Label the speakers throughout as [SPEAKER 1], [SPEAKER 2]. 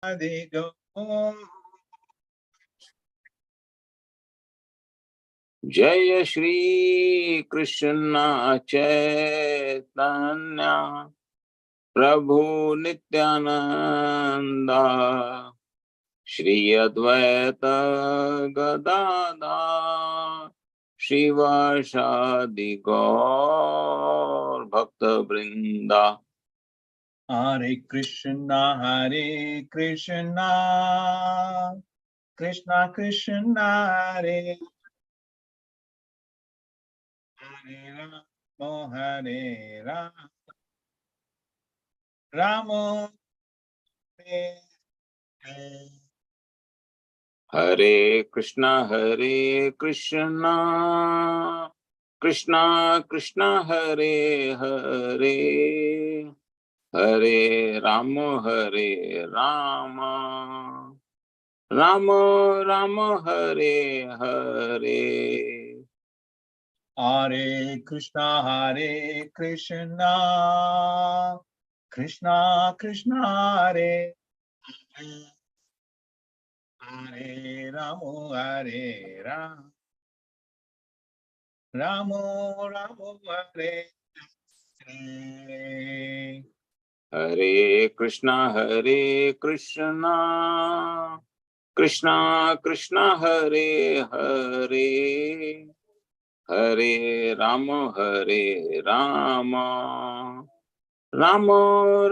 [SPEAKER 1] Adigo.
[SPEAKER 2] जय श्री कृष्ण चैतन्य प्रभु नित्यानंदा श्री अद्वैत गदाधर शिवासादि गौर भक्त वृंदा।
[SPEAKER 1] Hare Krishna, Krishna Krishna, Hare Hare Rama, Rama Hare Hare.
[SPEAKER 2] Hare Krishna Krishna Krishna Hare Hare Hare Ram Ram Ram Hare Hare.
[SPEAKER 1] Hare Krishna, Krishna Krishna, Hare Hare Hare Rama, Rama Hare Hare.
[SPEAKER 2] Hare Krishna Krishna Krishna Hare Hare Hare Ram Ram Ram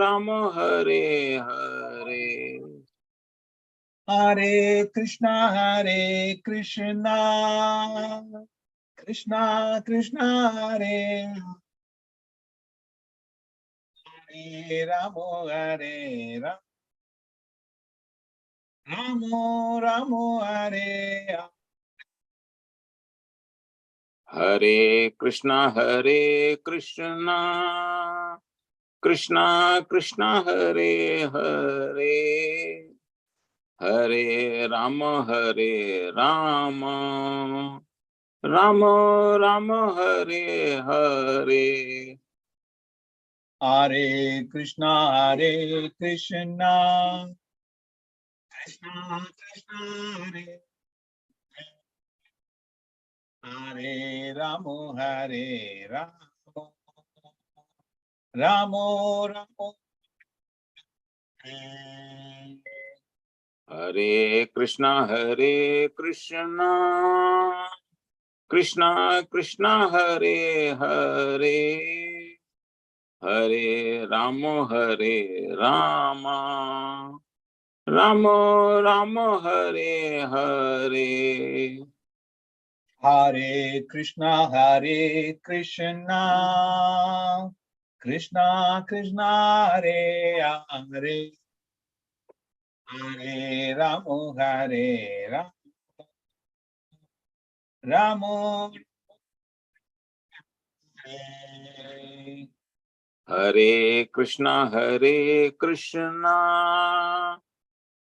[SPEAKER 2] Ram Hare Hare.
[SPEAKER 1] Hare Krishna, Krishna Krishna, Hare Rama, Rama Hare Hare.
[SPEAKER 2] Hare Krishna Krishna Krishna Hare Hare Hare Ram Ram Ram Ram Hare Hare.
[SPEAKER 1] Hare Krishna, Krishna Krishna, Hare Rama, Hare Rama, Rama Hare.
[SPEAKER 2] Hare Krishna Krishna Krishna Hare Hare Hare Ram Ram Ram Ram Hare Hare.
[SPEAKER 1] Hare Krishna, Krishna Krishna, Hare Hare, Hare Rama, Hare Rama, Rama Hare.
[SPEAKER 2] Hare Krishna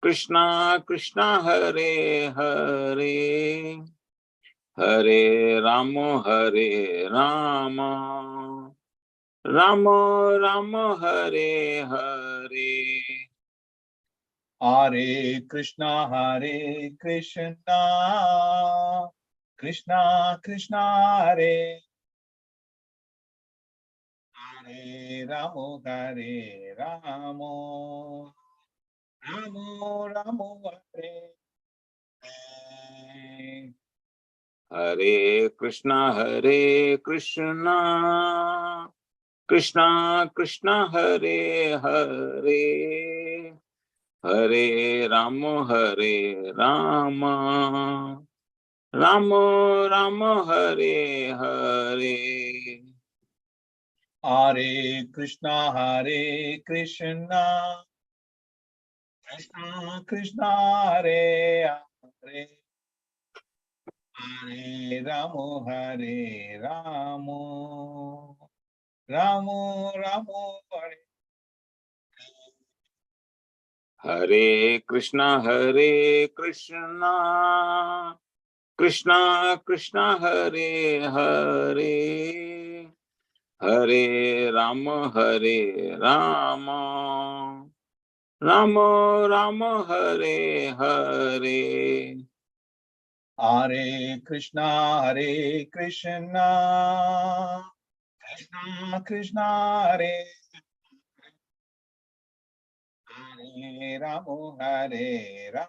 [SPEAKER 2] Krishna Krishna Hare Hare Hare Ram Ram Ram Ram Hare Hare.
[SPEAKER 1] Hare Krishna, Krishna Krishna, Hare Rama, Hare Rama, Rama Hare Hare.
[SPEAKER 2] Hare Krishna Krishna Krishna Hare Hare Hare Ram Ram Ram Ram Hare Hare.
[SPEAKER 1] Hare Krishna, Krishna Krishna, Hare Hare Ramo, Hare Ramo, Ramo Hare.
[SPEAKER 2] Hare Krishna Krishna Krishna Hare Hare Hare Ram Ram Rama Rama Hare Hare.
[SPEAKER 1] Hare Krishna, Krishna Krishna, Hare Ramo, Hare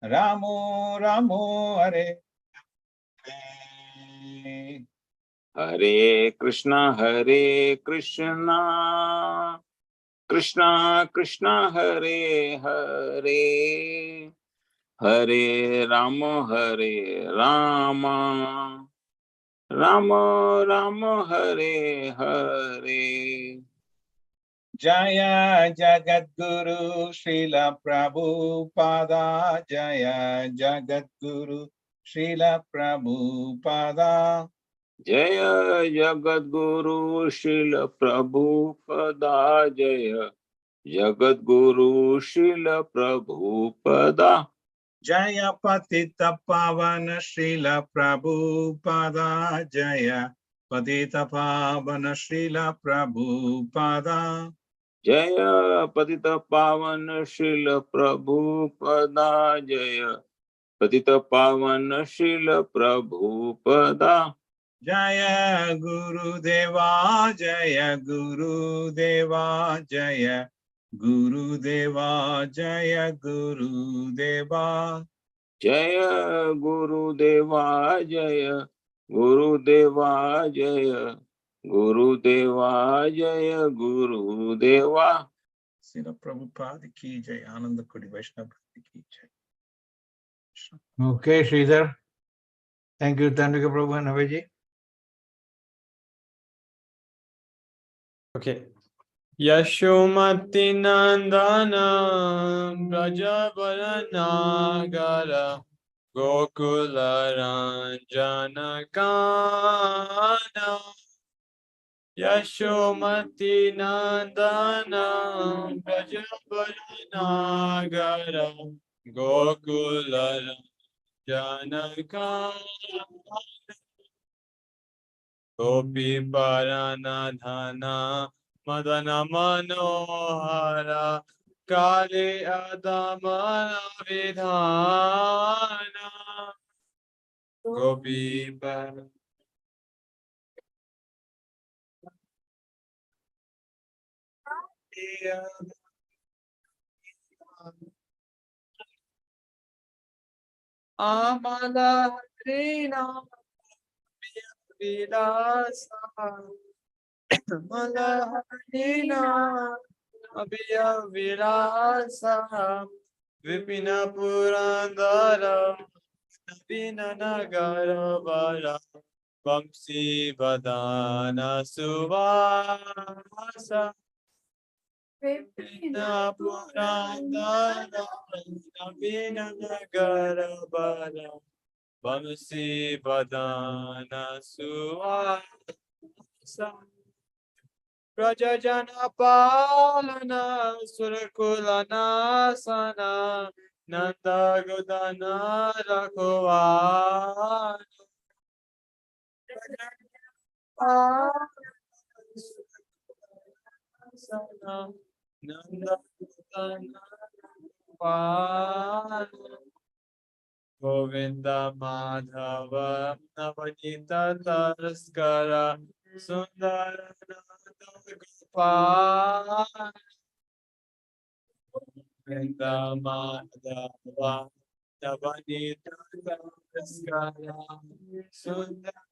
[SPEAKER 1] Ramo, Ramo, Hare Hare.
[SPEAKER 2] Hare Krishna, Krishna Krishna, Hare Hare. Hare Rama, Rama Rama, Hare Hare.
[SPEAKER 1] Jaya Jagadguru Srila Prabhupada, Jaya Jagadguru Srila Prabhupada.
[SPEAKER 2] Jaya Jagadguru Srila Prabhupada, Jaya Jagadguru Srila Prabhupada.
[SPEAKER 1] Jaya Patita Pavana Srila Prabhupada, Jaya Patita Pavana Srila Prabhupada.
[SPEAKER 2] Jaya Patita Pavan Srila Prabhupada, Jaya Patita Pavan Srila Prabhupada.
[SPEAKER 1] Jaya Guru Deva, Jaya Guru Deva, Jaya Guru Deva, Jaya Guru Deva.
[SPEAKER 2] Jaya Guru Deva, Jaya Guru Deva, Jaya Guru Deva, Jaya Guru Deva.
[SPEAKER 1] Srila Prabhupada ki jai, Ananda Kodi Vaishnava ki jai.
[SPEAKER 3] Okay, Sridhar. Thank you, Tandrika Prabhu and Abhijit.
[SPEAKER 4] Okay. Yashomati Nandana Brajabalanagara Gokula Ranjana Kana Yashomati Nandana Brajabalanagara Gokula Ranjana Kana Gopi Paranadhana Madana Manohara Kali Adamana Vidhana Gopi Paranadhana Amala Rina Vilasa Malaharina Abhiya Vilasa Vipina Purandara Vipina Nagara Vara Vamsi Vadana Suvasa Vipina Purandara Vipina Nagara Vara Vamsi Vadana Suvasa Rajajana Palana Surakulana Sana Nanda Godana Rakovan Sana Nanda Godana Rakovan Govinda Madhava Navanita Taraskara Sundara Gopal Govinda Madhava Navanita Taraskara Sundara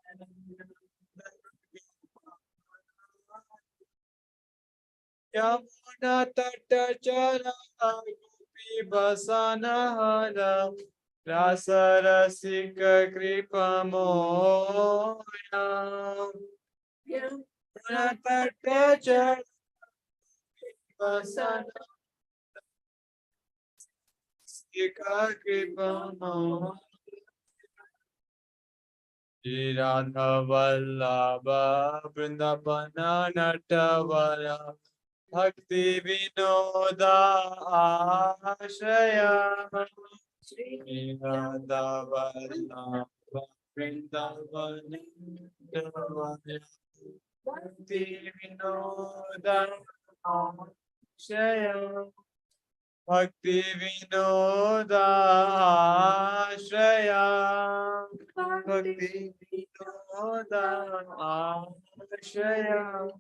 [SPEAKER 4] Yamuna Tata Chara Gopi Basana Hara Rasa Rasika Kripa Moya Yamuna Tata Chara Basana Rasika Kripa Moya Radha Vallabha Vrindavana Natavara Bhakti Vinoda Ashraya Radha Vallabha Vrindavana Natavara Bhakti Vinoda Shaya Bhakti Vinoda Shaya Bhakti Vinoda Shaya.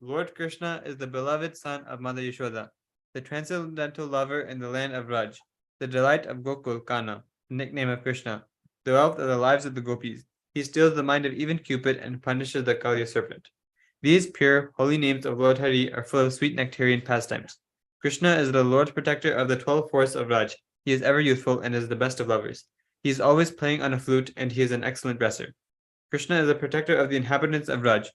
[SPEAKER 4] Lord Krishna is the beloved son of Mother Yashoda, the transcendental lover in the land of Raj, the delight of Gokul Kana, the nickname of Krishna, the wealth of the lives of the gopis. He steals the mind of even Cupid and punishes the Kaliya serpent. These pure, holy names of Lord Hari are full of sweet nectarian pastimes. Krishna is the Lord protector of the 12 forests of Raj. He is ever youthful and is the best of lovers. He is always playing on a flute and he is an excellent dresser. Krishna is the protector of the inhabitants of Raj,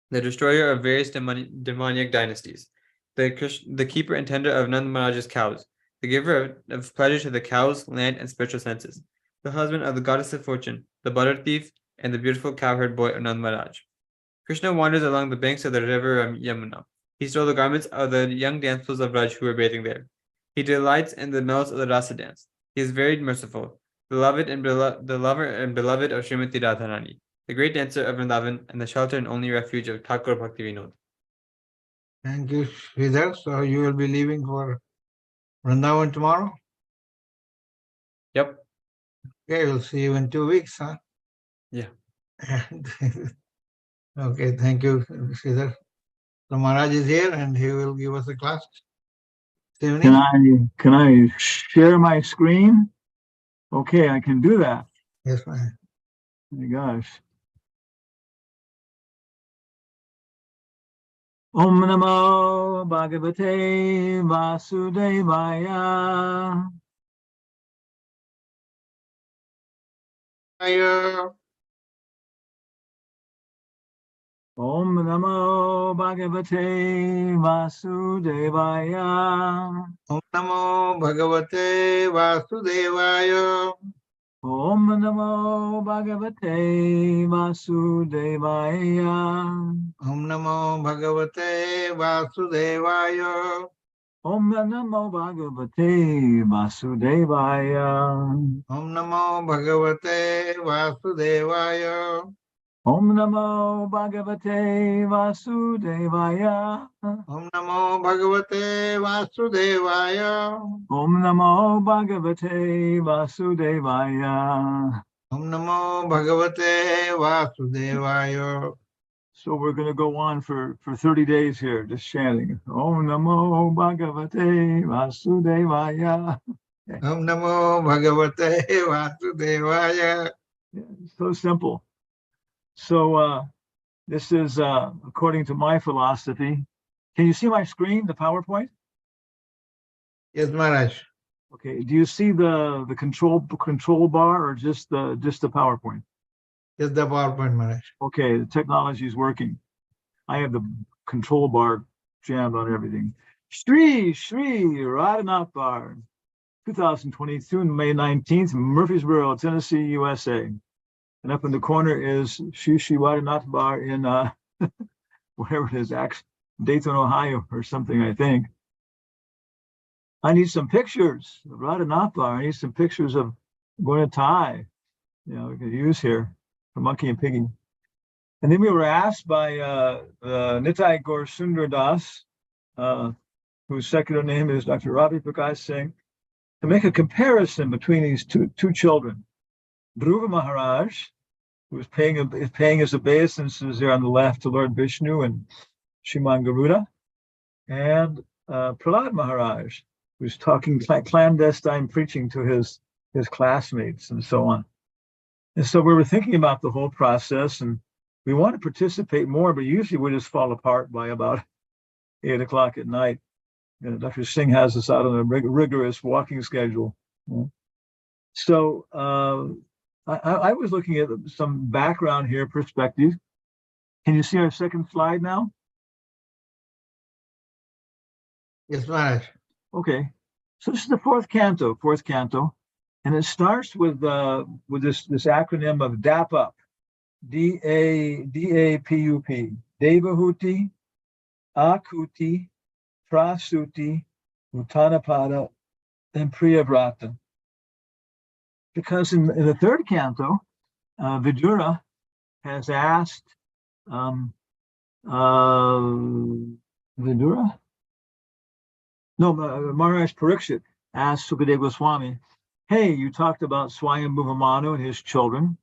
[SPEAKER 4] the destroyer of various demoniac dynasties, the keeper and tender of Nand Maharaj's cows, the giver of pleasure to the cows, land, and spiritual senses, the husband of the goddess of fortune, the butter thief, and the beautiful cowherd boy of Nand Maharaj. Krishna wanders along the banks of the river Yamuna. He stole the garments of the young damsels of Raj who were bathing there. He delights in the mellows of the rasa dance. He is very merciful, the lover and beloved of Srimati Radharani, the great dancer of Vrindavan, and the shelter and only refuge of Thakur Bhakti Vinod.
[SPEAKER 3] Thank you, Sridhar. So you will be leaving for Vrindavan tomorrow?
[SPEAKER 4] Yep.
[SPEAKER 3] Okay, we'll see you in 2 weeks, huh?
[SPEAKER 4] Yeah.
[SPEAKER 3] Okay, thank you, Sridhar. So Maharaj is here and he will give us a class.
[SPEAKER 5] Can I share my screen? Okay, I can do that.
[SPEAKER 3] Yes, ma'am.
[SPEAKER 5] Oh my gosh. Om Namo Bhagavate Vasudevaya. Om Namo Bhagavate Vasudevaya.
[SPEAKER 3] Om Namo Bhagavate Vasudevaya.
[SPEAKER 5] Om Namo Bhagavate Vasudevaya.
[SPEAKER 3] Om Namo Bhagavate Vasudevaya.
[SPEAKER 5] Om Namo Bhagavate Vasudevaya.
[SPEAKER 3] Om Namo Bhagavate Vasudevaya.
[SPEAKER 5] Om Namo Bhagavate Vasudevaya.
[SPEAKER 3] Om Namo Bhagavate Vasudevaya.
[SPEAKER 5] Om Namo Bhagavate Vasudevaya.
[SPEAKER 3] Om Namo Bhagavate Vasudevaya.
[SPEAKER 5] So we're going to go on for 30 days here, just chanting. Om Namo Bhagavate Vasudevaya.
[SPEAKER 3] Om Namo Bhagavate Vasudevaya.
[SPEAKER 5] Yeah, so simple. So this is according to my philosophy. Can you see my screen, the PowerPoint?
[SPEAKER 3] Yes, Maharaj.
[SPEAKER 5] Okay. Do you see the control bar or just the PowerPoint?
[SPEAKER 3] Yes, the PowerPoint, Maharaj.
[SPEAKER 5] Okay, the technology is working. I have the control bar jammed on everything. Shri Radhanath Bar, 2022, May 19th, Murfreesboro, Tennessee, USA. And up in the corner is Shri Radhanath Bar in whatever it is, Dayton, Ohio, or something, I think. I need some pictures of Radhanath Bar. I need some pictures of Guna Thai, we could use here for Monkey and Piggy. And then we were asked by Nitai Gaur Sundar Das, whose secular name is Dr. Ravi Prakash Singh, to make a comparison between these two children. Dhruva Maharaj, who is paying his obeisances there on the left to Lord Vishnu and Shriman Garuda, and Prahlad Maharaj, who's talking clandestine preaching to his classmates and so on. And so we were thinking about the whole process, and we want to participate more, but usually we just fall apart by about 8 o'clock at night. Dr. Singh has us out on a rigorous walking schedule. So I was looking at some background here, perspective. Can you see our second slide now?
[SPEAKER 3] Yes, Maharaj.
[SPEAKER 5] Okay. So this is the fourth canto, and it starts with this acronym of DAPUP, D-A-P-U-P, Devahuti, Akuti, Prasuti, Uttanapada, and Priyavrata. Because in the third canto, Vidura has asked Vidura? No, Maharaj Parikshit asked Sukadeva Goswami, hey, you talked about Swayambhuva Manu and his children.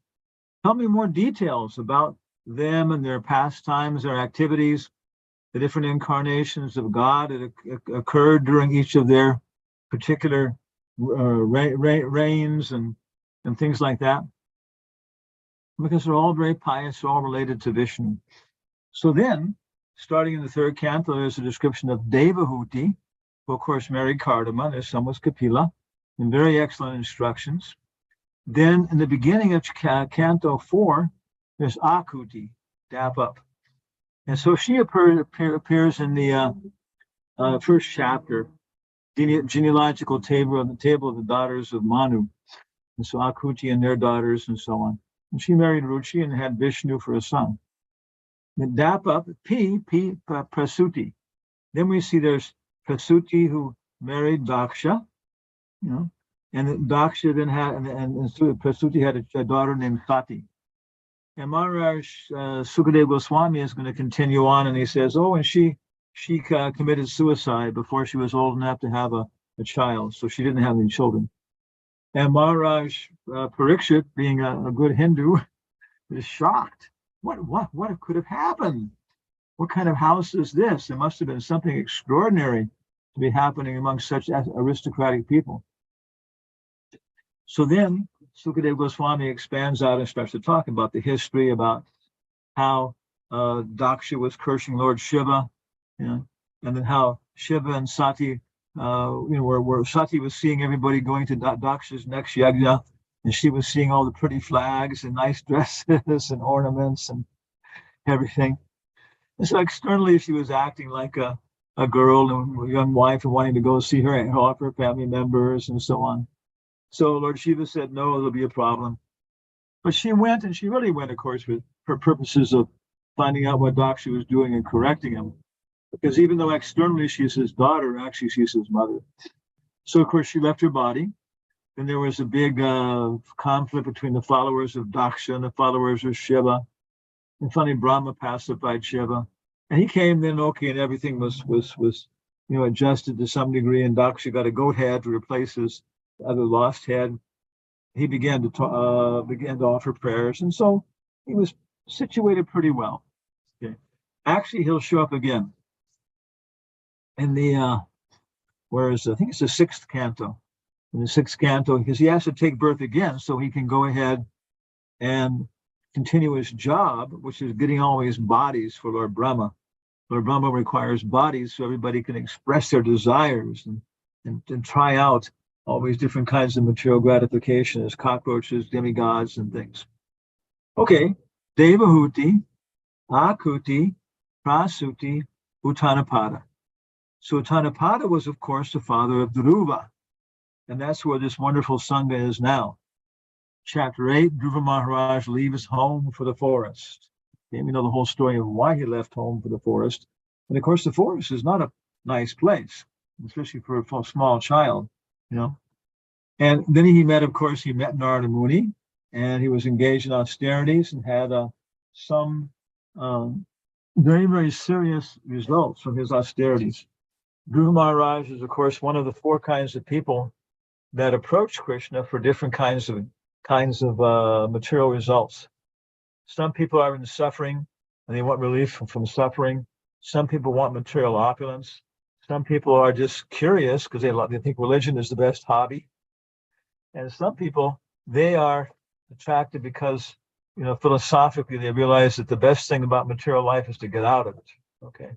[SPEAKER 5] Tell me more details about them and their pastimes, their activities, the different incarnations of God that occurred during each of their particular reigns and things like that. Because they're all very pious, they're all related to Vishnu. So then, starting in the third canto, there's a description of Devahuti, who of course married Kardama. Their son was Kapila, and very excellent instructions. Then in the beginning of canto 4, there's Akuti, dap up. And so she appears in the first chapter, genealogical table of the daughters of Manu. And so Akuti and their daughters and so on. And she married Ruchi and had Vishnu for a son. Then dap up, Prasuti. Then we see there's Prasuti who married Daksha, and Daksha then had, and Prasuti had a daughter named Sati. And Maharaj Sukadeva Goswami is going to continue on, and he says, oh, and she committed suicide before she was old enough to have a child, so she didn't have any children. And Maharaj Parikshit, being a good Hindu, is shocked. What could have happened? What kind of house is this? There must have been something extraordinary to be happening among such aristocratic people. So then Sukadeva Goswami expands out and starts to talk about the history, about how Daksha was cursing Lord Shiva, and then how Shiva and Sati, where Sati was seeing everybody going to Daksha's next yajna, and she was seeing all the pretty flags and nice dresses and ornaments and everything. And so externally, she was acting like a girl and a young wife and wanting to go see all of her family members and so on. So Lord Shiva said, no, there'll be a problem. But she went, and she really went, of course, with her purposes of finding out what Daksha was doing and correcting him. Because even though externally she's his daughter, actually she's his mother. So, of course, she left her body. Then there was a big conflict between the followers of Daksha and the followers of Shiva. And finally, Brahma pacified Shiva. And he came then, okay, and everything was adjusted to some degree. And Daksha got a goat head to replace his other lost head. He began to offer prayers. And so he was situated pretty well. Okay. Actually, he'll show up again in the, I think it's the sixth canto. In the sixth canto, because he has to take birth again so he can go ahead and continue his job, which is getting all these bodies for Lord Brahma. Lord Brahma requires bodies so everybody can express their desires and try out all these different kinds of material gratification as cockroaches, demigods, and things. Okay, Devahuti, Akuti, Prasuti, Uttanapada. So Uttanapada was, of course, the father of Dhruva. And that's where this wonderful Sangha is now. Chapter 8, Dhruva Maharaj leaves home for the forest. Okay, we know the whole story of why he left home for the forest. And of course, the forest is not a nice place, especially for a small child, And then he met Narada Muni, and he was engaged in austerities and had some very, very serious results from his austerities. Dhruva Maharaj is, of course, one of the four kinds of people that approach Krishna for different kinds of material results. Some people are in suffering and they want relief from suffering. Some people want material opulence. Some people are just curious because they think religion is the best hobby. And some people, they are attracted because, philosophically they realize that the best thing about material life is to get out of it. Okay.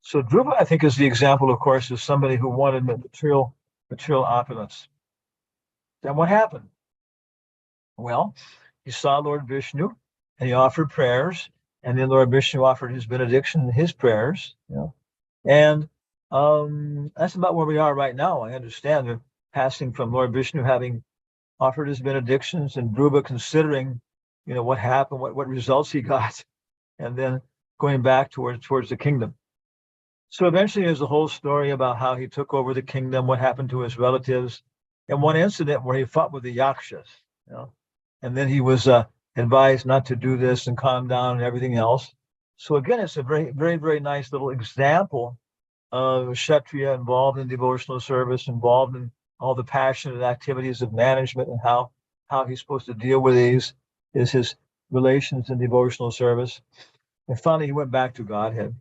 [SPEAKER 5] So Dhruva, I think, is the example, of course, of somebody who wanted material opulence. Then what happened? Well, he saw Lord Vishnu and he offered prayers, and then Lord Vishnu offered his benediction and his prayers, And that's about where we are right now. I understand the passing from Lord Vishnu having offered his benedictions and Dhruva considering, what happened, what results he got, and then going back towards the kingdom. So eventually there's a whole story about how he took over the kingdom, what happened to his relatives, and one incident where he fought with the Yakshas, and then he was advised not to do this and calm down and everything else. So again, it's a very, very, very nice little example of a Kshatriya involved in devotional service, involved in all the passionate activities of management, and how he's supposed to deal with these, is his relations in devotional service. And finally, he went back to Godhead.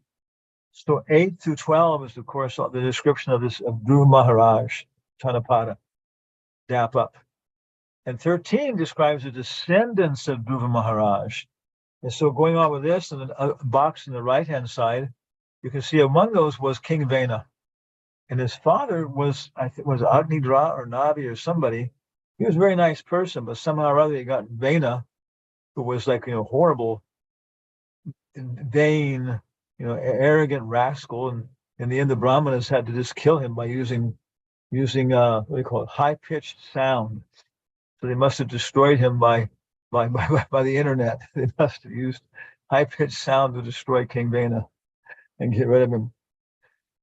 [SPEAKER 5] So 8 through 12 is, of course, the description of this of Dhruva Maharaj, Tanapada, dap up. And 13 describes the descendants of Dhruva Maharaj. And so going on with this, and a box on the right-hand side, you can see among those was King Vena. And his father was, I think, was Agnidra or Navi or somebody. He was a very nice person, but somehow or other he got Vena, who was like, horrible, vain, arrogant rascal. And in the end, the Brahmanas had to just kill him by using what do you call it, high-pitched sound. So they must have destroyed him by the internet. They must have used high-pitched sound to destroy King Vena and get rid of him.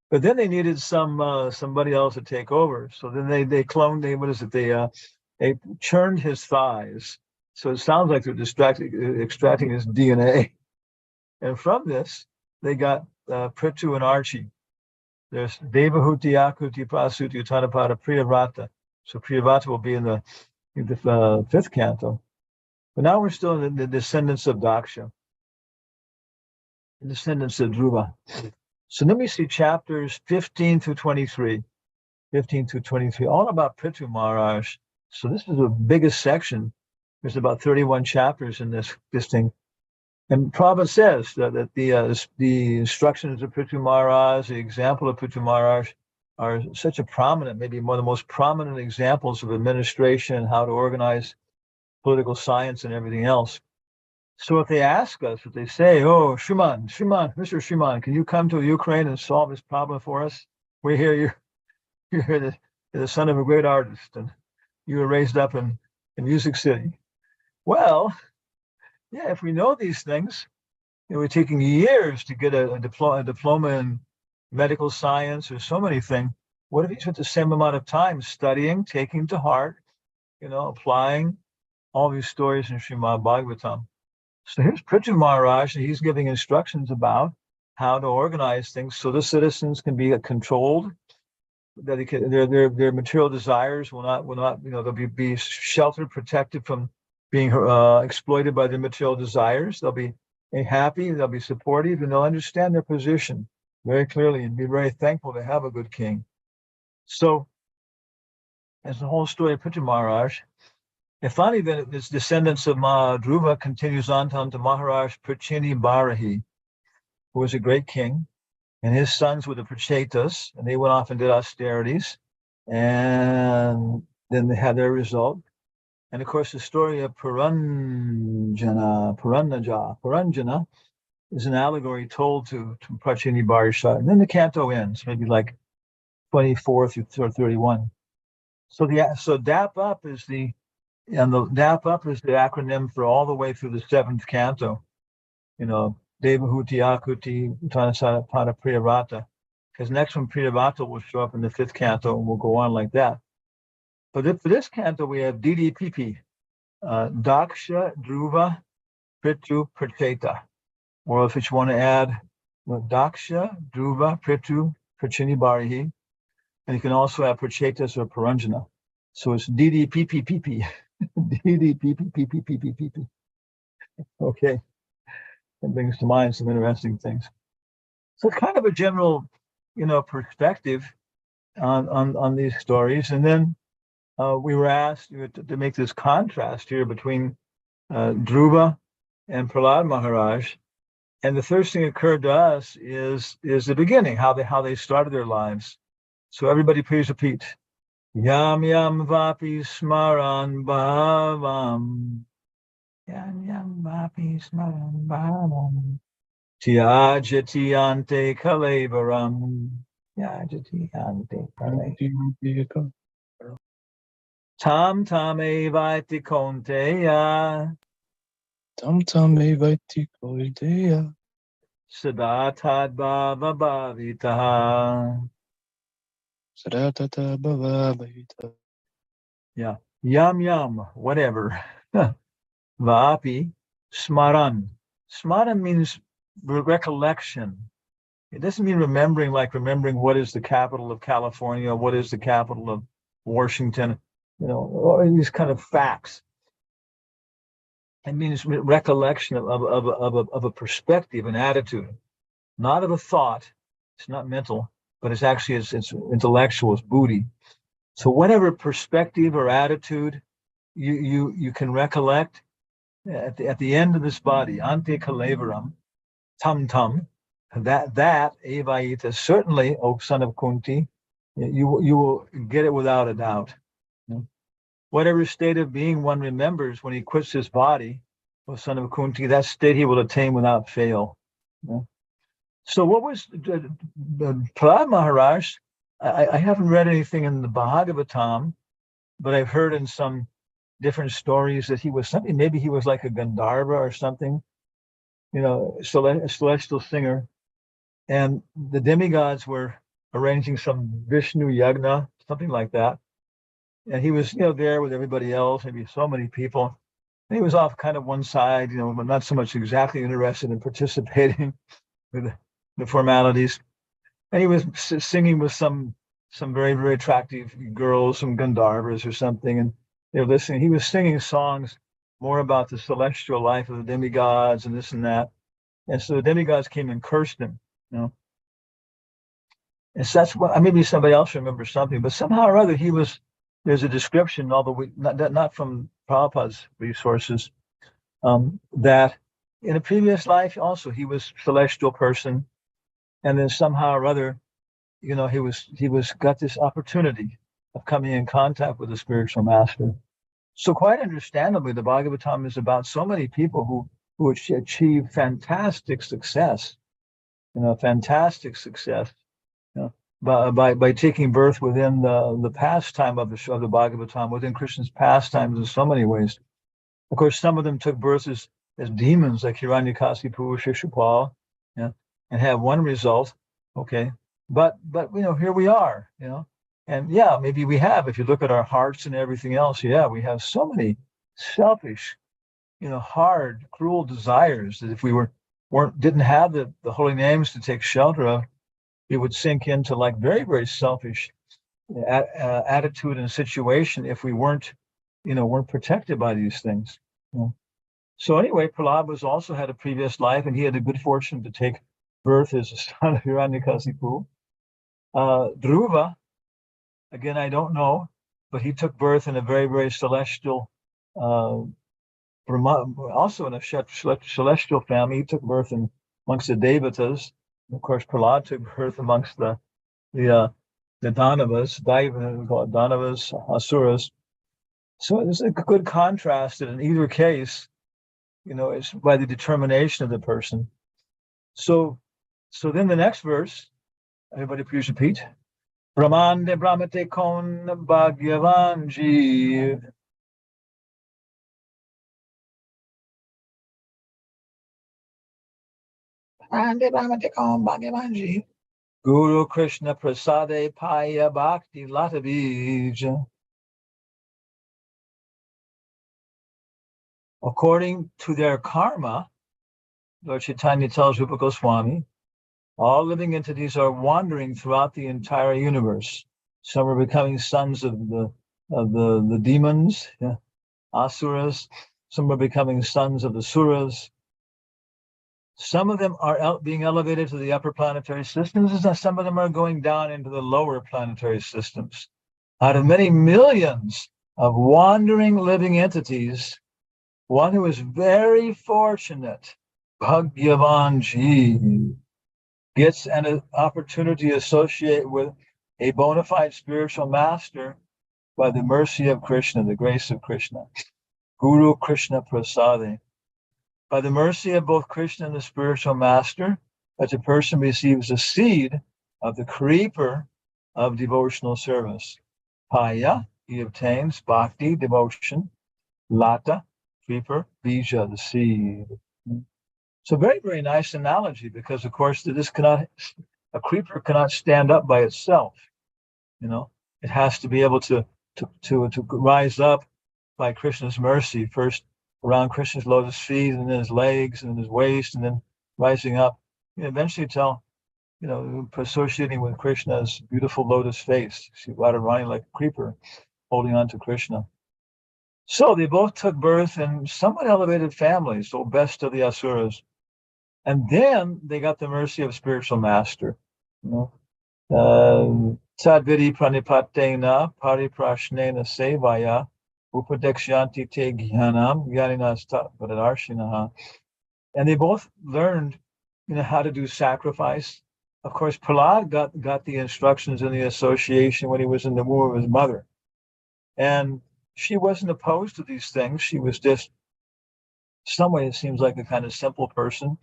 [SPEAKER 5] But then they needed somebody else to take over. So then they cloned, they churned his thighs. So it sounds like they're extracting his DNA. And from this, they got Prithu and Archie. There's Devahuti, Akuti, Prasuti, Uttanapada, Priyavrata. So Priyavrata will be in the 5th canto. But now we're still in the descendants of Daksha, the descendants of Dhruva. So then we see chapters 15 through 23, all about Prithu Maharaj. So this is the biggest section. There's about 31 chapters in this thing. And Prabhupada says that the instructions of Prithu Maharaj, the example of Prithu Maharaj, are such a prominent, maybe one of the most prominent examples of administration and how to organize political science and everything else. So if they ask us, if they say, "Oh, Mr. Shriman, can you come to Ukraine and solve this problem for us? We hear you're the son of a great artist, and you were raised up in Music City." Well, yeah, if we know these things, we're taking years to get a diploma in medical science or so many things. What if you spent the same amount of time studying, taking to heart, applying all these stories in Srimad Bhagavatam? So here's Prithu Maharaj, and he's giving instructions about how to organize things so the citizens can be controlled, that their material desires will not they'll be sheltered, protected from being exploited by their material desires. They'll be happy, they'll be supportive, and they'll understand their position very clearly and be very thankful to have a good king. So, as the whole story of Prithu Maharaj, and finally, then its descendants of Dhruva continues on to Maharaj Prachini Barahi, who was a great king, and his sons were the Prachetas, and they went off and did austerities, and then they had their result. And of course, the story of Puranjana is an allegory told to Prachini Barisha, and then the canto ends, maybe like 24 through 31. So DAP up is the acronym for all the way through the 7th canto. Devahuti, Akuti, Uttanapada, Priyavrata. Because next one, Priyavrata, will show up in the 5th canto, and we'll go on like that. But for this canto, we have DDPP, Daksha, Dhruva, Prithu, Pracheta. Or if you want to add Daksha, Dhruva, Prithu, Prachini Barahi, and you can also have Prachetas or Puranjana. So it's DDPPPP. DDPPPPPP. Okay. That brings to mind some interesting things. So it's kind of a general, perspective on these stories. And then we were asked to make this contrast here between Dhruva and Prahlad Maharaj. And the first thing that occurred to us is the beginning, how they started their lives. So everybody please repeat. Yam yam vapi smaran bhavam. Yam yam vapi smaran bhavam. Tyajati ante kalevaram. Tyajati ante kalevaram. Tam tam evaiti konteya.
[SPEAKER 6] Tam tam evaiti konteya.
[SPEAKER 5] Sadatad bhava bhavitaha.
[SPEAKER 6] Sadatata bhava bhavita.
[SPEAKER 5] Yeah. Yam yam, whatever. Vapi, smaran. Smaran means recollection. It doesn't mean remembering, like remembering what is the capital of California, what is the capital of Washington, all these kind of facts. It means recollection of a perspective, an attitude, not of a thought. It's not mental, but it's actually it's intellectual, it's buddhi. So whatever perspective or attitude you can recollect at the end of this body, ante kalevaram, tam tam, that evaita, certainly, O son of Kunti, you will get it without a doubt. Whatever state of being one remembers when he quits his body, O son of Kunti, that state he will attain without fail. So what was Prahlad Maharaj? I haven't read anything in the Bhagavatam, but I've heard in some different stories that he was something, maybe he was like a Gandharva or something, a celestial singer. And the demigods were arranging some Vishnu yagna, something like that. And he was, there with everybody else, maybe so many people. And he was off kind of one side, but not so much exactly interested in participating with the formalities. And he was singing with some very, very attractive girls, some Gandharvas or something. And they were listening. He was singing songs more about the celestial life of the demigods and this and that. And so the demigods came and cursed him, And so that's what, maybe somebody else remembers something, but somehow or other there's a description, although not from Prabhupada's resources, that in a previous life also he was a celestial person. And then somehow or other, he was got this opportunity of coming in contact with the spiritual master. So quite understandably, the Bhagavatam is about so many people who achieve fantastic success, by taking birth within the pastime of the Bhagavatam, within Krishna's pastimes in so many ways. Of course, some of them took birth as demons, like Hiranyakasipu, Shishupal, and have one result. Okay, but here we are, and maybe we have. If you look at our hearts and everything else, we have so many selfish, hard, cruel desires that if we didn't have the holy names to take shelter of, we would sink into like very, very selfish attitude and situation if we weren't protected by these things. So anyway, Prahlad also had a previous life, and he had the good fortune to take birth as a son of Hiranyakasipu. Dhruva, again, I don't know, but he took birth in a very, very celestial, also in a celestial family. He took birth amongst the Devatas. Of course, Prahlad took birth amongst the Danavas, Danavas, Asuras. So there's a good contrast that in either case, it's by the determination of the person. So then the next verse, everybody please repeat. Brahmande Brahmate Kon Bhagyavan Jeev. Brahmande Brahmate Kon Bhagyavan Jeev. Guru Krishna Prasade Paya Bhakti Latabija. According to their karma, Lord Chaitanya tells Rupa Goswami, all living entities are wandering throughout the entire universe. Some are becoming sons of the demons, asuras. Some are becoming sons of the suras. Some of them are being elevated to the upper planetary systems, and some of them are going down into the lower planetary systems. Out of many millions of wandering living entities, one who is very fortunate, Bhagyavanji, gets an opportunity to associate with a bona fide spiritual master by the mercy of Krishna, the grace of Krishna. Guru Krishna Prasade. By the mercy of both Krishna and the spiritual master, such a person receives the seed of the creeper of devotional service. Paya, he obtains bhakti, devotion. Lata, creeper, bija, the seed. So very, very nice analogy, because of course a creeper cannot stand up by itself. It has to be able to rise up by Krishna's mercy, first around Krishna's lotus feet, and then his legs, and then his waist, and then rising up, eventually till, associating with Krishna's beautiful lotus face. See Radharani like a creeper holding on to Krishna. So they both took birth in somewhat elevated families, so best of the asuras. And then they got the mercy of spiritual master. Sadvidi pranipatena pariprashnena sevaya upadekshanti te jnanam jnaninas. And they both learned, how to do sacrifice. Of course, Prahlad got the instructions in the association when he was in the womb of his mother. And she wasn't opposed to these things. She was just, some way, it seems like a kind of simple person.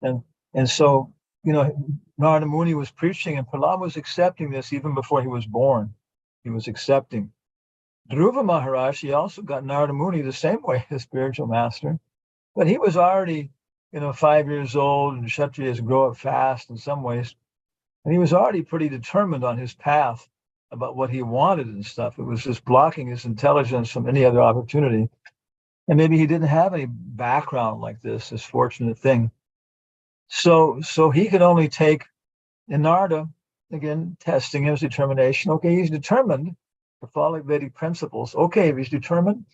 [SPEAKER 5] And so, Narada Muni was preaching, and Prahlad was accepting this even before he was born. He was accepting. Dhruva Maharaj, he also got Narada Muni the same way as spiritual master, but he was already, 5 years old, and Kshatriyas grow up fast in some ways. And he was already pretty determined on his path about what he wanted and stuff. It was just blocking his intelligence from any other opportunity. And maybe he didn't have any background like this fortunate thing. So he could only take, in Narada, again, testing his determination. Okay, he's determined to follow Vedic principles. Okay, if he's determined,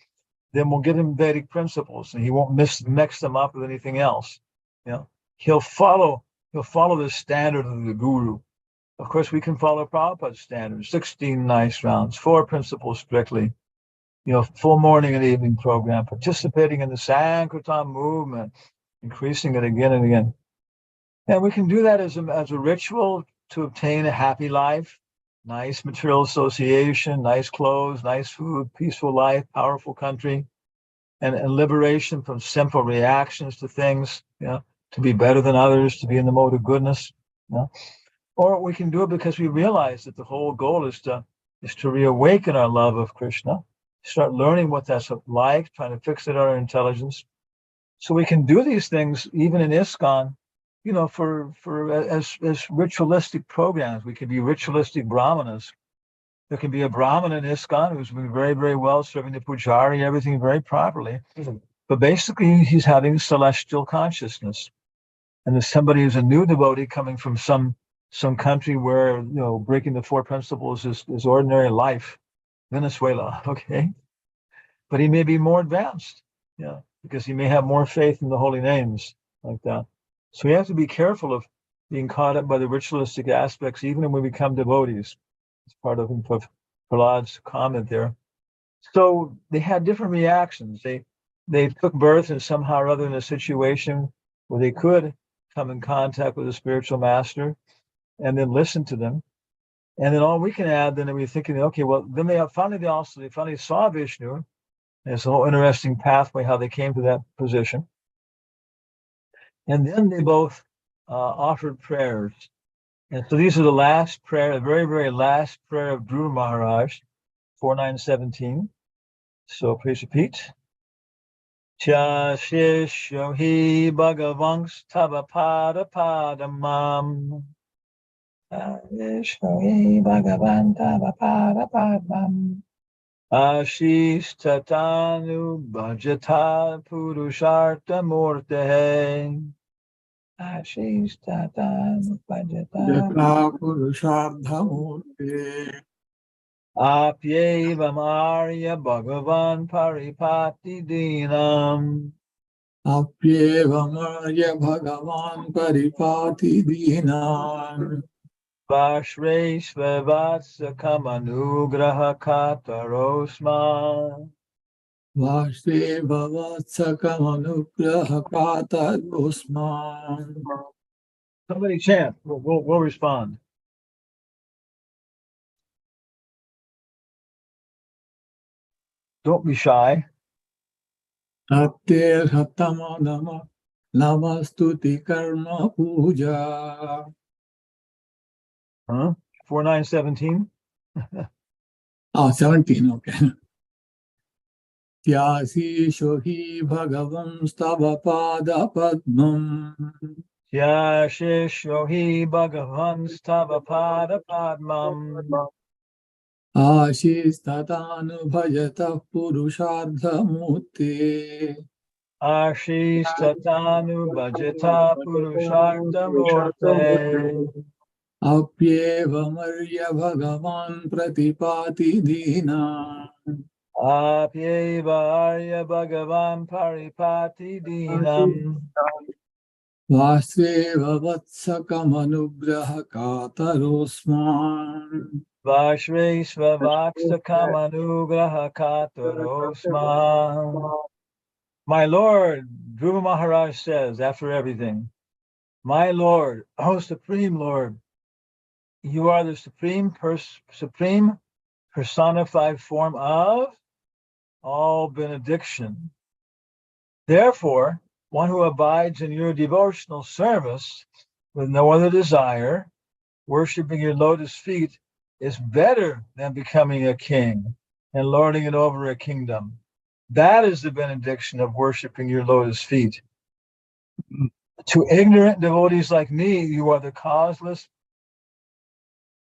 [SPEAKER 5] then we'll give him Vedic principles, and he won't mix them up with anything else. He'll follow the standard of the guru. Of course, we can follow Prabhupada's standards, 16 nice rounds, 4 principles strictly, full morning and evening program, participating in the Sankirtan movement, increasing it again and again. And we can do that as a ritual to obtain a happy life, nice material association, nice clothes, nice food, peaceful life, powerful country, and liberation from sinful reactions to things, to be better than others, to be in the mode of goodness. Or we can do it because we realize that the whole goal is to reawaken our love of Krishna, start learning what that's like, trying to fix it on our intelligence. So we can do these things even in ISKCON, as ritualistic programs. We could be ritualistic brahmanas. There can be a brahmana in ISKCON who's been very, very well serving the pujari, everything very properly. But basically, he's having celestial consciousness. And there's somebody who's a new devotee coming from some country where, breaking the 4 principles is ordinary life, Venezuela, okay? But he may be more advanced, because he may have more faith in the holy names like that. So we have to be careful of being caught up by the ritualistic aspects, even when we become devotees. It's part of Prahlad's comment there. So they had different reactions. They took birth in somehow or other in a situation where they could come in contact with a spiritual master and then listen to them. And then all we can add, then we're thinking, okay, well, then they finally saw Vishnu. And it's a whole interesting pathway how they came to that position. And then they both offered prayers. And so these are the last prayer, the very, very last prayer of Dhruva Maharaj, 4917. So please repeat. Cha shishyo hi bhagavangs tava pada padamam. Cha shishyo hi bhagavan tava pada padamam. Ashish tatanu bhajata purushartha murtehe. Ashish tatanu bhajata
[SPEAKER 7] Purusharthamurti
[SPEAKER 5] Apyevam Arya Bhagavan Paripati Dinam.
[SPEAKER 7] Apyevamarya Bhagavan Paripati Dinam
[SPEAKER 5] Vashresvavatsa Anugraha Katarosma.
[SPEAKER 7] Vasudevavatsakamanugraha Katarosman.
[SPEAKER 5] Somebody chant. We'll respond. Don't be shy.
[SPEAKER 7] Atir Hatama Nama Namastuti Karma Puja.
[SPEAKER 5] 4917.
[SPEAKER 7] 17, okay. Tyasi Shohi Bhagavan Stava Pada Padmam.
[SPEAKER 5] Yashishyohi Bhagavan Stava Pada Padmam.
[SPEAKER 7] Ashistatanu Bhajata Purusharthamurti.
[SPEAKER 5] Ashish Tatanu Bhajita Purushartha Murte.
[SPEAKER 7] Apyevamarya Bhagavan Pratipati Dina.
[SPEAKER 5] Apyeva Bhagavan Paripati Dinam.
[SPEAKER 7] Vaseva Vatsakamanugraha Katarosman.
[SPEAKER 5] Vashveshva Vaksakamanugraha Katarosma. My Lord, Dhruva Maharaj says after everything, my Lord, oh Supreme Lord, you are the supreme personified form of all benediction. Therefore, one who abides in your devotional service with no other desire, worshiping your lotus feet, is better than becoming a king and lording it over a kingdom. That is the benediction of worshiping your lotus feet. To ignorant devotees like me, you are the causeless,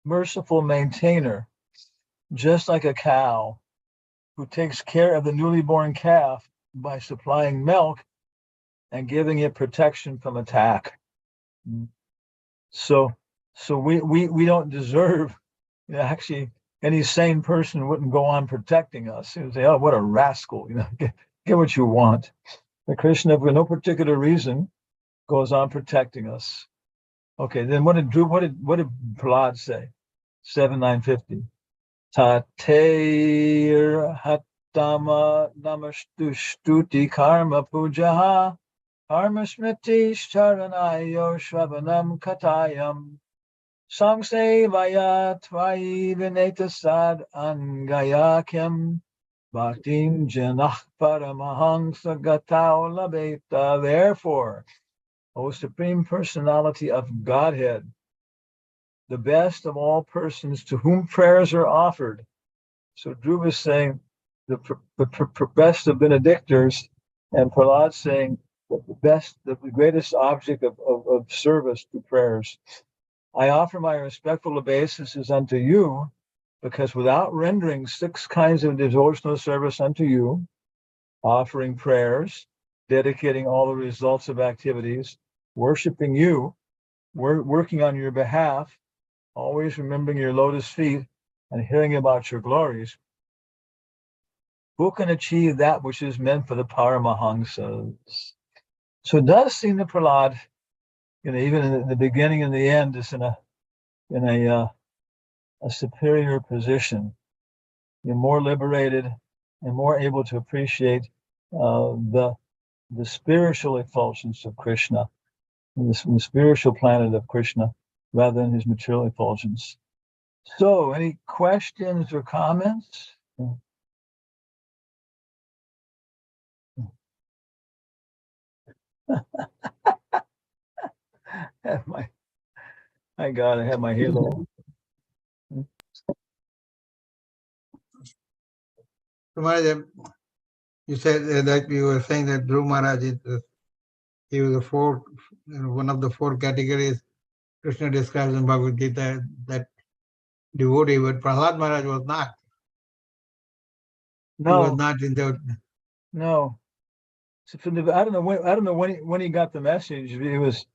[SPEAKER 5] merciful maintainer, just like a cow who takes care of the newly born calf by supplying milk and giving it protection from attack. So we don't deserve, actually, any sane person wouldn't go on protecting us. They would say, oh, what a rascal, get what you want. But Krishna, for no particular reason, goes on protecting us. Okay, then what did Prahlad say? 7,950. Tateir hatama namastushtuti karma pujaha karma smriti charanayo shravanam katayam samsevaya tvayi vinetasad angayakyam bhaktim janach paramahansa gatao labeta. Therefore, O Supreme Personality of Godhead, the best of all persons to whom prayers are offered. So Dhruva is saying the best of benedictors, and Prahlad saying the greatest object of service to prayers. I offer my respectful obeisances unto you, because without rendering 6 kinds of devotional service unto you, offering prayers, dedicating all the results of activities, worshiping you, working on your behalf, always remembering your lotus feet and hearing about your glories, who can achieve that which is meant for the Paramahansas? So it does seem that Prahlad, even in the beginning and the end, is in a superior position. You're more liberated and more able to appreciate the spiritual effulgence of Krishna, the spiritual planet of Krishna, rather than his material effulgence. So, any questions or comments? I have my halo.
[SPEAKER 3] Maharaj, you said that you were saying that Dhruv Maharaj he was one of the 4 categories Krishna describes in Bhagavad Gita, that devotee, but Prahlad Maharaj was not. He was
[SPEAKER 5] No,
[SPEAKER 3] not in the.
[SPEAKER 5] no. So I don't know when he got the message. He was,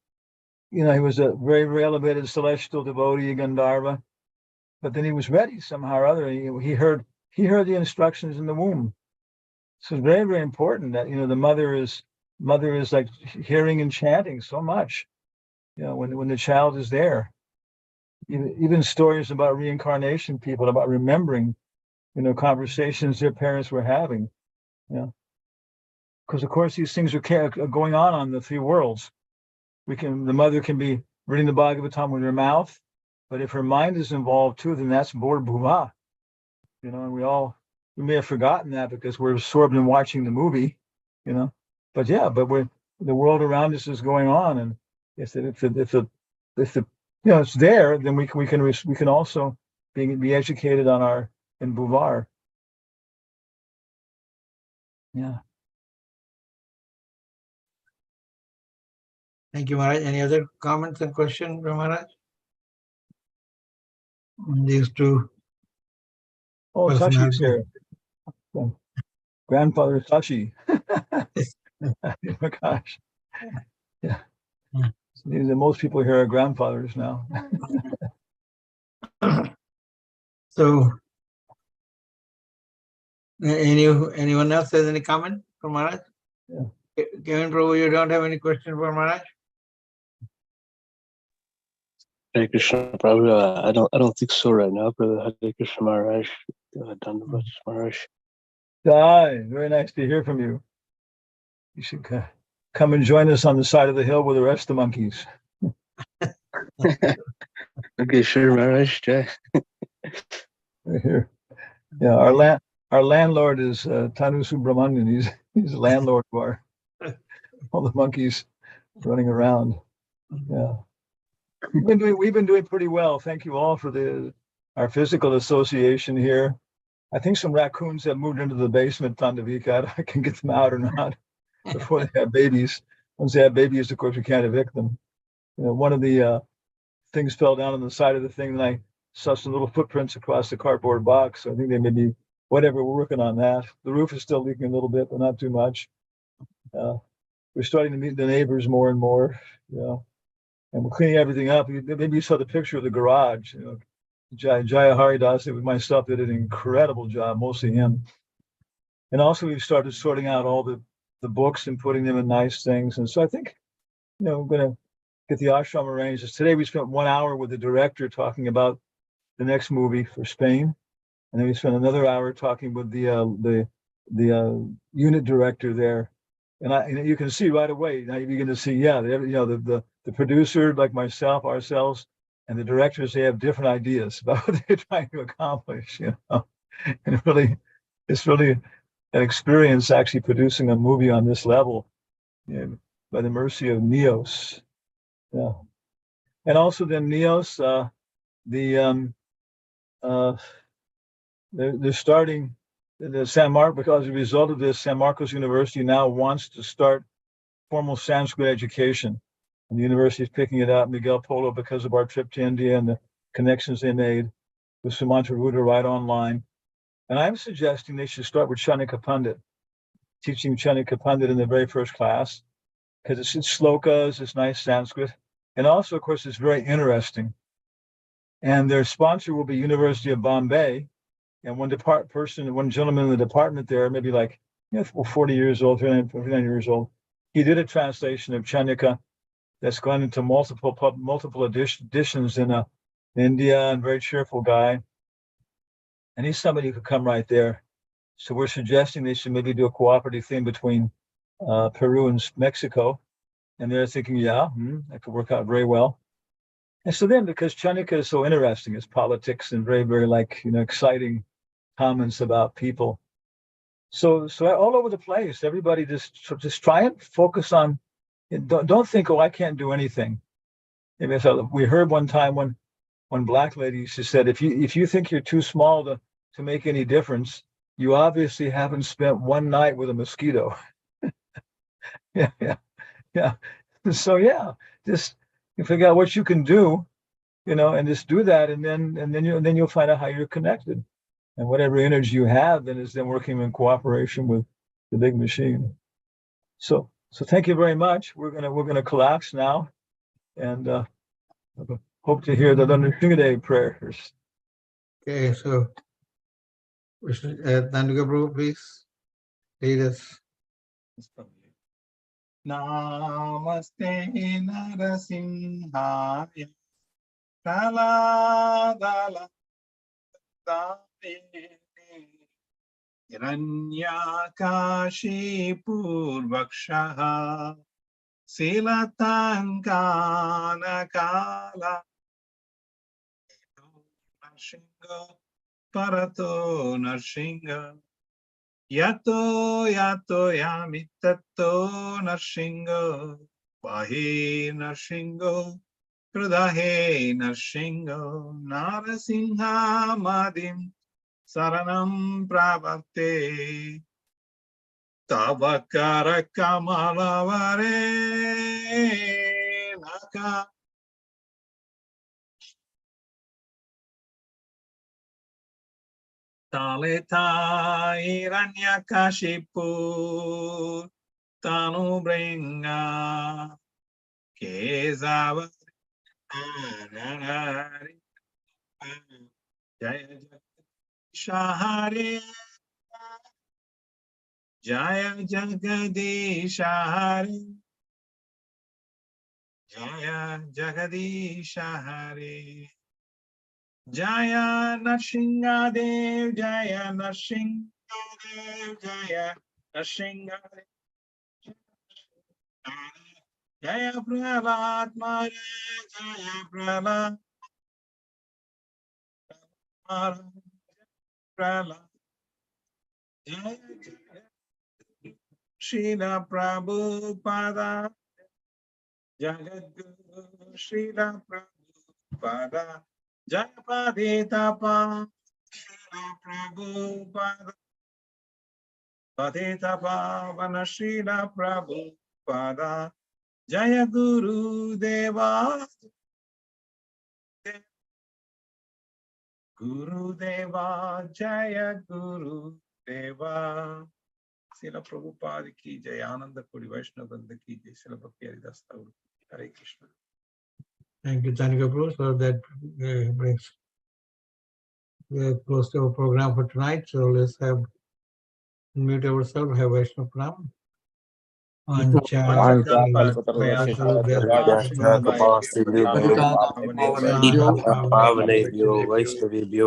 [SPEAKER 5] he was a very, very elevated celestial devotee, Gandharva, but then he was ready somehow or other. He heard the instructions in the womb. So it's very, very important that the mother is like hearing and chanting so much. When the child is there. Even stories about reincarnation, people about remembering, conversations their parents were having. Because of course these things are going on the 3 worlds. The mother can be reading the Bhagavatam with her mouth, but if her mind is involved too, then that's Bor Bhuva. And we may have forgotten that because we're absorbed in watching the movie, But the world around us is going on, and if it's there, then we can also be educated in Bhuvar. Yeah.
[SPEAKER 3] Thank you, Maharaj. Any other comments and questions from Maharaj? These 2.
[SPEAKER 5] Oh, Sashi's here. Grandfather Sashi. Oh gosh. Yeah.
[SPEAKER 3] Mm.
[SPEAKER 5] Most people here are grandfathers now.
[SPEAKER 3] So, anyone else has any comment for Maharaj?
[SPEAKER 5] Yeah.
[SPEAKER 3] Kevin Prabhu, you don't have any question for Maharaj?
[SPEAKER 6] Hare Krishna, Prabhu. I don't think so right now, brother. Hare Krishna Maharaj. Dandavad Maharaj.
[SPEAKER 5] Hi, very nice to hear from you. You should come and join us on the side of the hill with the rest of the monkeys.
[SPEAKER 6] Okay, sure, Maharaj. Jai.
[SPEAKER 5] Right here. Yeah, our landlord is Tanu Subramanian. He's the landlord of all the monkeys running around. Yeah. We've been doing pretty well. Thank you all for our physical association here. I think some raccoons have moved into the basement, Tandavika. I can get them out or not before they have babies. Once they have babies, of course, we can't evict them. One of the things fell down on the side of the thing, and I saw some little footprints across the cardboard box. So I think they may be whatever. We're working on that. The roof is still leaking a little bit, but not too much. We're starting to meet the neighbors more and more. And we're cleaning everything up. Maybe you saw the picture of the garage. Jaya Haridas, it was myself, did an incredible job, mostly him. And also we've started sorting out all the books and putting them in nice things. And so I think, we're going to get the ashram arranged. Today we spent 1 hour with the director talking about the next movie for Spain. And then we spent another hour talking with the unit director there. And you can see right away, now you begin to see, the producer, like myself, ourselves, and the directors, they have different ideas about what they're trying to accomplish, And it's really an experience actually producing a movie on this level, by the mercy of Neos. Yeah. And also then Neos, they're starting the San Marcos, because as a result of this, San Marcos University now wants to start formal Sanskrit education. And the university is picking it up, Miguel Polo, because of our trip to India and the connections they made with Sumanta Ruda right online. And I'm suggesting they should start with Chanika Pandit, teaching Chanika Pandit in the very first class, because it's slokas, it's nice Sanskrit. And also, of course, it's very interesting. And their sponsor will be University of Bombay. And one gentleman in the department there, maybe like 40 years old, 39 years old, he did a translation of Chanika that's gone into multiple editions in India, and very cheerful guy. And he's somebody who could come right there. So we're suggesting they should maybe do a cooperative thing between Peru and Mexico. And they're thinking, that could work out very well. And so then, because Chanika is so interesting, it's politics and very, very exciting comments about people. So all over the place, everybody just try and focus on. Don't think, I can't do anything. We heard one time one black lady, she said, if you think you're too small to make any difference, you obviously haven't spent one night with a mosquito. Yeah. So just figure out what you can do, and just do that, and then you'll find out how you're connected. And whatever energy you have then is then working in cooperation with the big machine. So thank you very much. We're gonna collapse now, and hope to hear the Nandagade prayers.
[SPEAKER 3] Okay, so Tandika Prabhu, please lead us.
[SPEAKER 1] Namaste Narasimhaya Kaladala Hiranyakashi Purvakshaha Silatankana Narshinga Parato Narshinga Yato Yamitato Narshinga Pahe Narshingo Krudahe Narshingo Narasimha Madim Saranam Pravate Tavakara Kamalavare Naka Taleta Hiranyakashipu Tanu Bringa Kesavari Jaya Shahare Jaya Jagadish Hare Jaya Jagadish Hare Jaya Narsinghadev Jaya Narsinghadev Jaya Narsinghadev Jaya Prahlad Maharaj Jaya Prahlad Maharaj Jaya Srila Prabhupada Jagadguru Srila Prabhupada Jaya Paditapa Srila Prabhupada Paditapa Vana Srila Prabhupada Jaya Guru Deva Guru Deva Jaya Guru Deva Srila Prabhupada ki Jai Ananda Kodi Vaishnava Vrinda ki Jai Srila Bhakti Haridas Thakur Hare Krishna.
[SPEAKER 3] Thank you, Chanika Prabhu. So that brings close to our program for tonight. So let's have mute ourselves, have Vaishnava Pranam.
[SPEAKER 8] Pavanebhyo Vaishnavibhyo